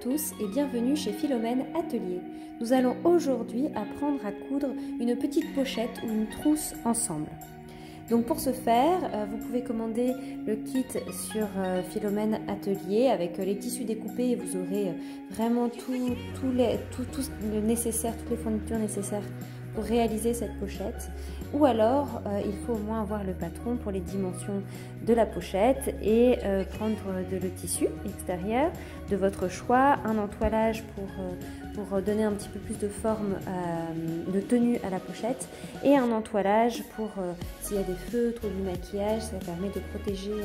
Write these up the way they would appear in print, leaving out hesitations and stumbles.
tous et bienvenue chez Philomène Atelier. Nous allons aujourd'hui apprendre à coudre une petite pochette ou une trousse ensemble. Donc pour ce faire, vous pouvez commander le kit sur Philomène Atelier avec les tissus découpés et vous aurez vraiment tout le nécessaire, toutes les fournitures nécessaires pour réaliser cette pochette. Ou alors, il faut au moins avoir le patron pour les dimensions de la pochette et prendre le tissu extérieur de votre choix, un entoilage pour donner un petit peu plus de forme, de tenue à la pochette et un entoilage pour s'il y a des feutres ou du maquillage, ça permet de protéger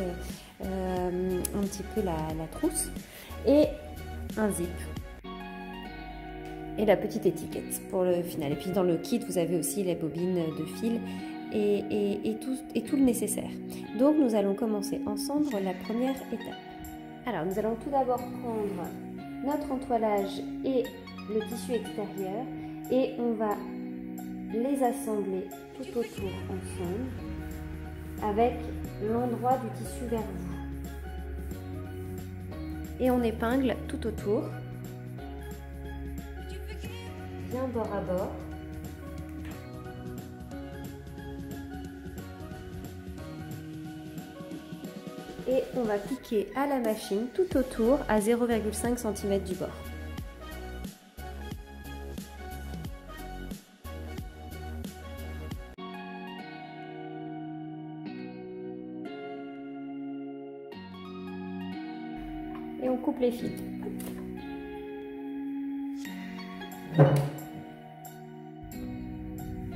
un petit peu la trousse, et un zip et la petite étiquette pour le final. Et puis dans le kit, vous avez aussi les bobines de fil et tout le nécessaire. Donc nous allons commencer ensemble la première étape. Alors nous allons tout d'abord prendre notre entoilage et le tissu extérieur et on va les assembler tout autour ensemble avec l'endroit du tissu vers vous. Et on épingle tout autour, bien bord à bord. Et on va piquer à la machine tout autour à 0,5 cm du bord. Et on coupe les fils.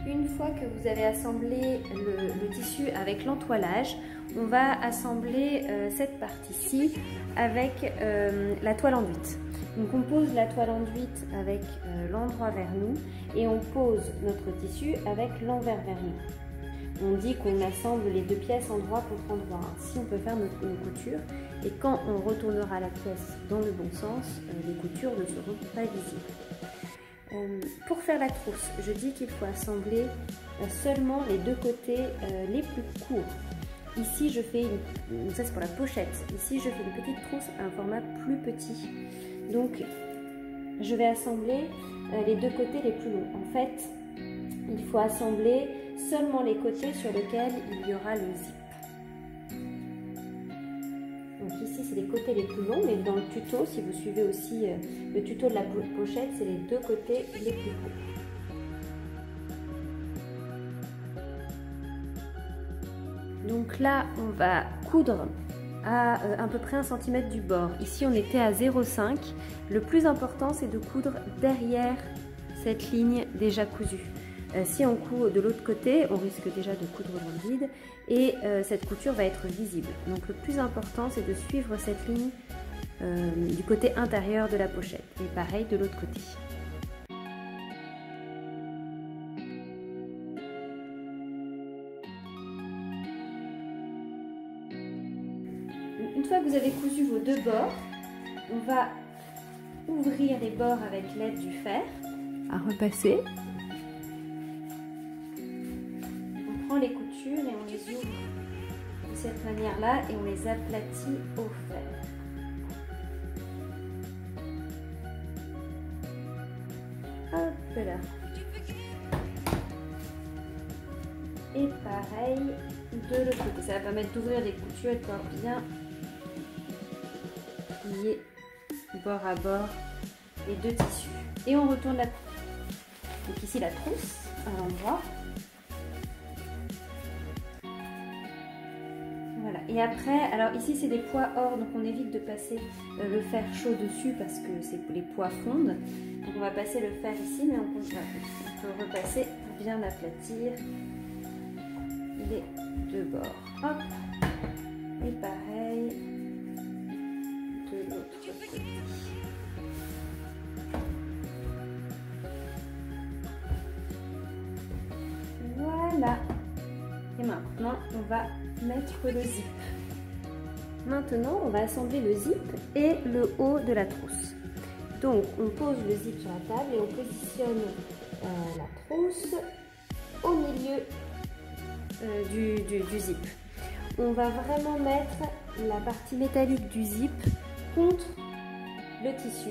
Une fois que vous avez assemblé le tissu avec l'entoilage, on va assembler cette partie-ci avec la toile enduite. Donc on pose la toile enduite avec l'endroit vers nous et on pose notre tissu avec l'envers vers nous. On dit qu'on assemble les deux pièces endroit contre endroit. Ainsi on peut faire nos coutures et quand on retournera la pièce dans le bon sens, les coutures ne seront pas visibles. Pour faire la trousse, je dis qu'il faut assembler seulement les deux côtés les plus courts. Ici je fais ça c'est pour la pochette, ici je fais une petite trousse à un format plus petit. Donc je vais assembler les deux côtés les plus longs. En fait, il faut assembler seulement les côtés sur lesquels il y aura le zip. Donc ici c'est les côtés les plus longs, mais dans le tuto, si vous suivez aussi le tuto de la pochette, c'est les deux côtés les plus courts. Donc là, on va coudre à peu près 1 cm du bord. Ici, on était à 0,5. Le plus important, c'est de coudre derrière cette ligne déjà cousue. Si on coud de l'autre côté, on risque déjà de coudre dans le vide et cette couture va être visible. Donc le plus important, c'est de suivre cette ligne du côté intérieur de la pochette. Et pareil de l'autre côté. Une fois que vous avez cousu vos deux bords, on va ouvrir les bords avec l'aide du fer à repasser. On prend les coutures et on les ouvre de cette manière-là et on les aplatit au fer. Hop là. Et pareil de l'autre côté. Ça va permettre d'ouvrir les coutures et de pouvoir bien plier bord à bord les deux tissus. Et on retourne la trousse. Donc ici la trousse à l'endroit. Voilà. Et après, alors ici c'est des poids or, donc on évite de passer le fer chaud dessus parce que les poids fondent. Donc on va passer le fer ici, mais on peut repasser pour bien aplatir les deux bords. Hop. Et pareil de l'autre côté. Voilà. Et maintenant, on va mettre le zip. Maintenant, on va assembler le zip et le haut de la trousse. Donc, on pose le zip sur la table et on positionne la trousse au milieu du zip. On va vraiment mettre la partie métallique du zip contre le tissu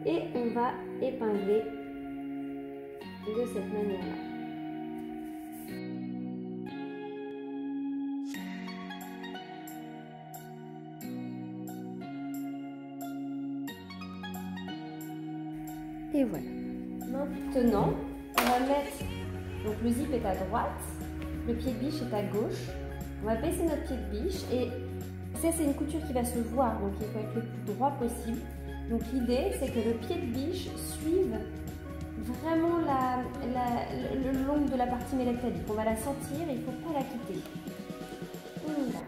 et on va épingler de cette manière-là. Et voilà. Maintenant, on va mettre, donc le zip est à droite, le pied de biche est à gauche. On va baisser notre pied de biche et ça c'est une couture qui va se voir, donc il faut être le plus droit possible. Donc l'idée c'est que le pied de biche suive vraiment le long de la partie mélectabique. On va la sentir et il ne faut pas la quitter. Voilà.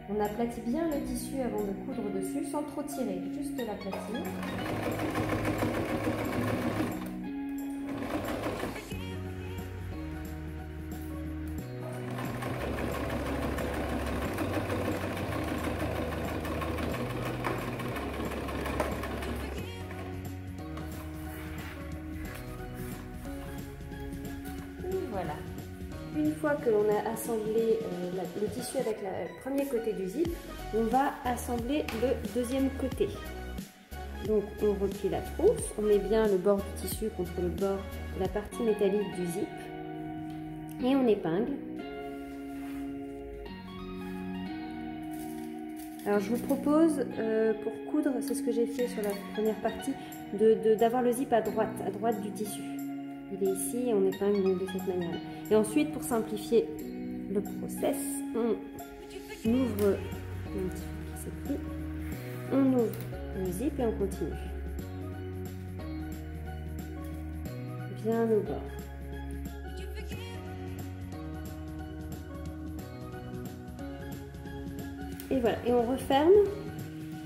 On aplatit bien le tissu avant de coudre dessus, sans trop tirer, juste l'aplatir. Voilà. Une fois que l'on a assemblé le tissu avec le premier côté du zip, on va assembler le deuxième côté. Donc on replie la trousse, on met bien le bord du tissu contre le bord de la partie métallique du zip et on épingle. Alors je vous propose pour coudre, c'est ce que j'ai fait sur la première partie, d'avoir le zip à droite du tissu. Il est ici et on épingle de cette manière. Et ensuite, pour simplifier le process, on ouvre le zip et on continue. Bien au bord. Et voilà, et on referme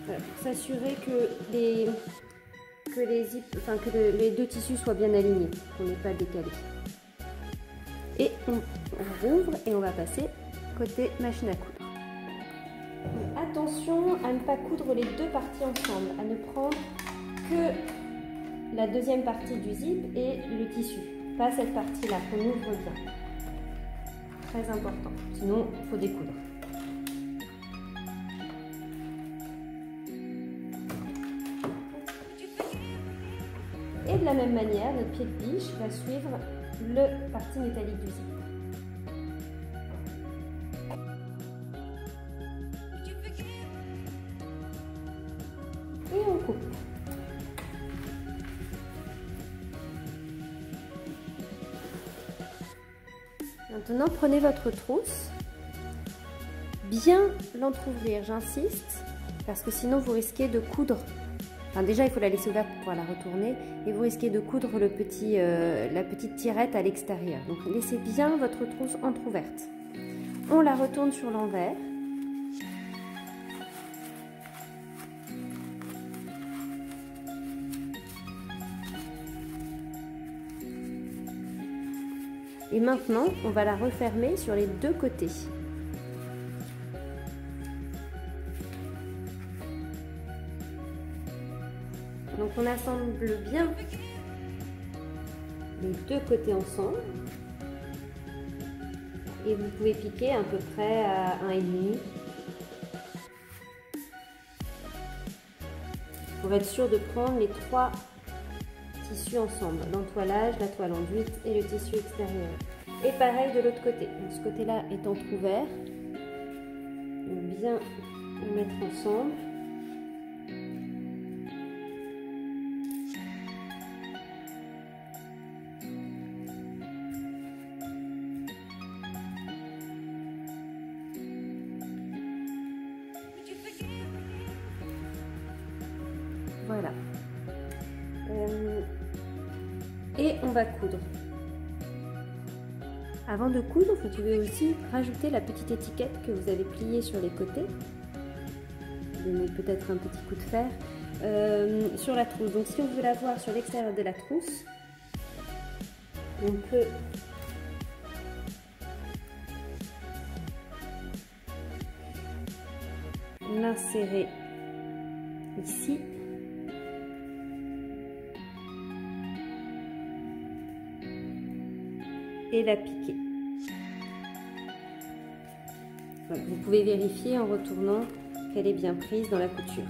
pour s'assurer que les deux tissus soient bien alignés, qu'on n'ait pas décalé. Et on rouvre et on va passer côté machine à coudre. Attention à ne pas coudre les deux parties ensemble, à ne prendre que la deuxième partie du zip et le tissu, pas cette partie-là, qu'on ouvre bien. Très important, sinon il faut découdre. Et de la même manière, notre pied de biche va suivre le partie métallique du zip. Et on coupe. Maintenant, prenez votre trousse, bien l'entrouvrir, j'insiste, parce que sinon vous risquez de coudre. Enfin, déjà, il faut la laisser ouverte pour pouvoir la retourner et vous risquez de coudre la petite tirette à l'extérieur. Donc, laissez bien votre trousse entrouverte. On la retourne sur l'envers. Et maintenant, on va la refermer sur les deux côtés. Donc on assemble bien les deux côtés ensemble et vous pouvez piquer à peu près à 1,5 pour être sûr de prendre les trois tissus ensemble, l'entoilage, la toile enduite et le tissu extérieur. Et pareil de l'autre côté, donc ce côté-là est entrouvert, donc bien le mettre ensemble. Voilà. Et on va coudre. Avant de coudre, vous pouvez aussi rajouter la petite étiquette que vous avez pliée sur les côtés. Donner peut-être un petit coup de fer sur la trousse. Donc si on veut la voir sur l'extérieur de la trousse, on peut l'insérer ici. Et la piquer. Donc, vous pouvez vérifier en retournant qu'elle est bien prise dans la couture.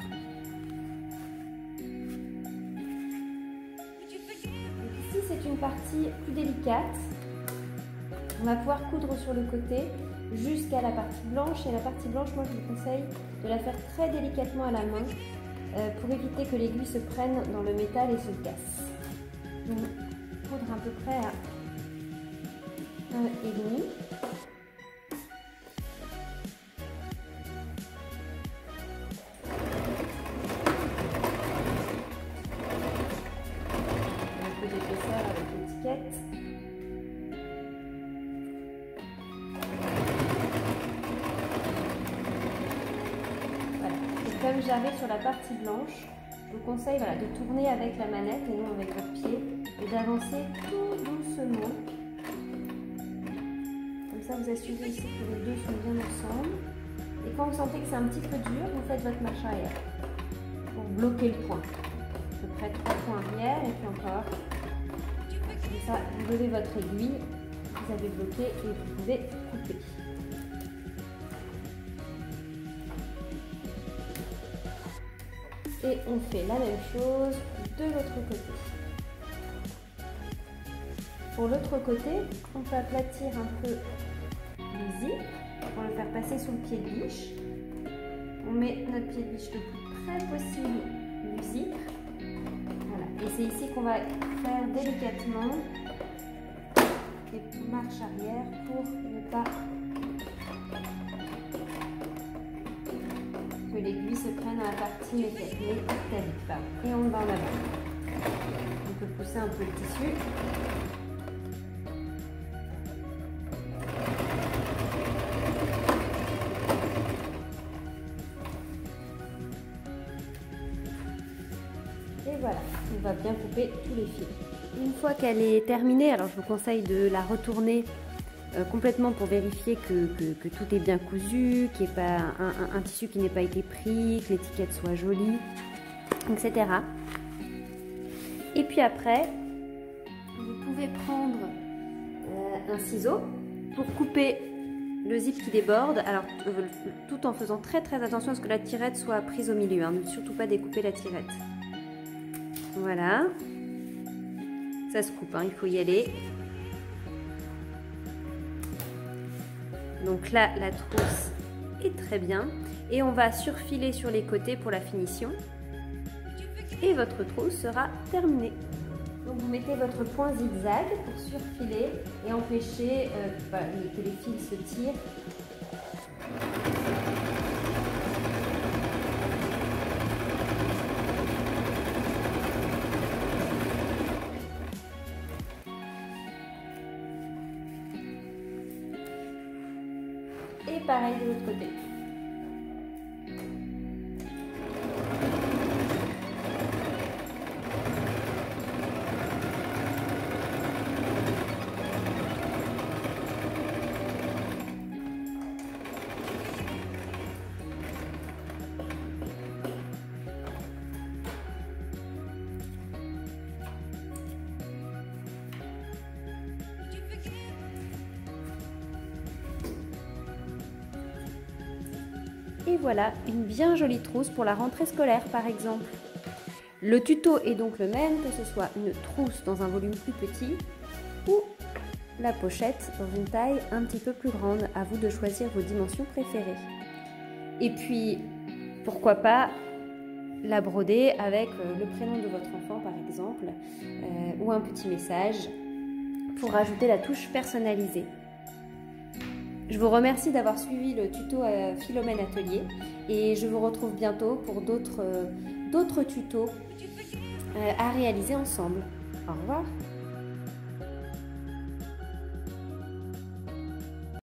Donc ici, c'est une partie plus délicate. On va pouvoir coudre sur le côté jusqu'à la partie blanche. Et la partie blanche, moi, je vous conseille de la faire très délicatement à la main pour éviter que l'aiguille se prenne dans le métal et se casse. Donc, coudre à peu près à 1,5. Un peu d'épaisseur avec l'étiquette. Voilà. Et comme j'arrive sur la partie blanche, je vous conseille de tourner avec la manette et non avec votre pied et d'avancer tout doucement. Comme ça, vous assurez ici que les deux sont bien ensemble. Et quand vous sentez que c'est un petit peu dur, vous faites votre marche arrière pour bloquer le point. À peu près 3 points arrière et puis encore. Comme ça, vous levez votre aiguille, vous avez bloqué et vous pouvez couper. Et on fait la même chose de l'autre côté. Pour l'autre côté, on peut aplatir un peu le zip pour le faire passer sous le pied de biche. On met notre pied de biche le plus près possible du zip. Voilà. Et c'est ici qu'on va faire délicatement des marches arrière pour ne pas que l'aiguille se prenne dans la partie métallique. Et on va en avant. On peut pousser un peu le tissu. Et voilà, on va bien couper tous les fils. Une fois qu'elle est terminée, alors je vous conseille de la retourner complètement pour vérifier que tout est bien cousu, qu'il n'y ait pas un tissu qui n'ait pas été pris, que l'étiquette soit jolie, etc. Et puis après, vous pouvez prendre un ciseau pour couper le zip qui déborde, alors tout en faisant très attention à ce que la tirette soit prise au milieu, hein, ne surtout pas découper la tirette. Voilà, ça se coupe, hein, il faut y aller. Donc là, la trousse est très bien. Et on va surfiler sur les côtés pour la finition. Et votre trousse sera terminée. Donc vous mettez votre point zigzag pour surfiler et empêcher que les fils se tirent. Et pareil de l'autre côté. Et voilà, une bien jolie trousse pour la rentrée scolaire par exemple. Le tuto est donc le même, que ce soit une trousse dans un volume plus petit ou la pochette dans une taille un petit peu plus grande. À vous de choisir vos dimensions préférées. Et puis, pourquoi pas la broder avec le prénom de votre enfant par exemple, ou un petit message pour rajouter la touche personnalisée. Je vous remercie d'avoir suivi le tuto Philomène Atelier et je vous retrouve bientôt pour d'autres tutos à réaliser ensemble. Au revoir.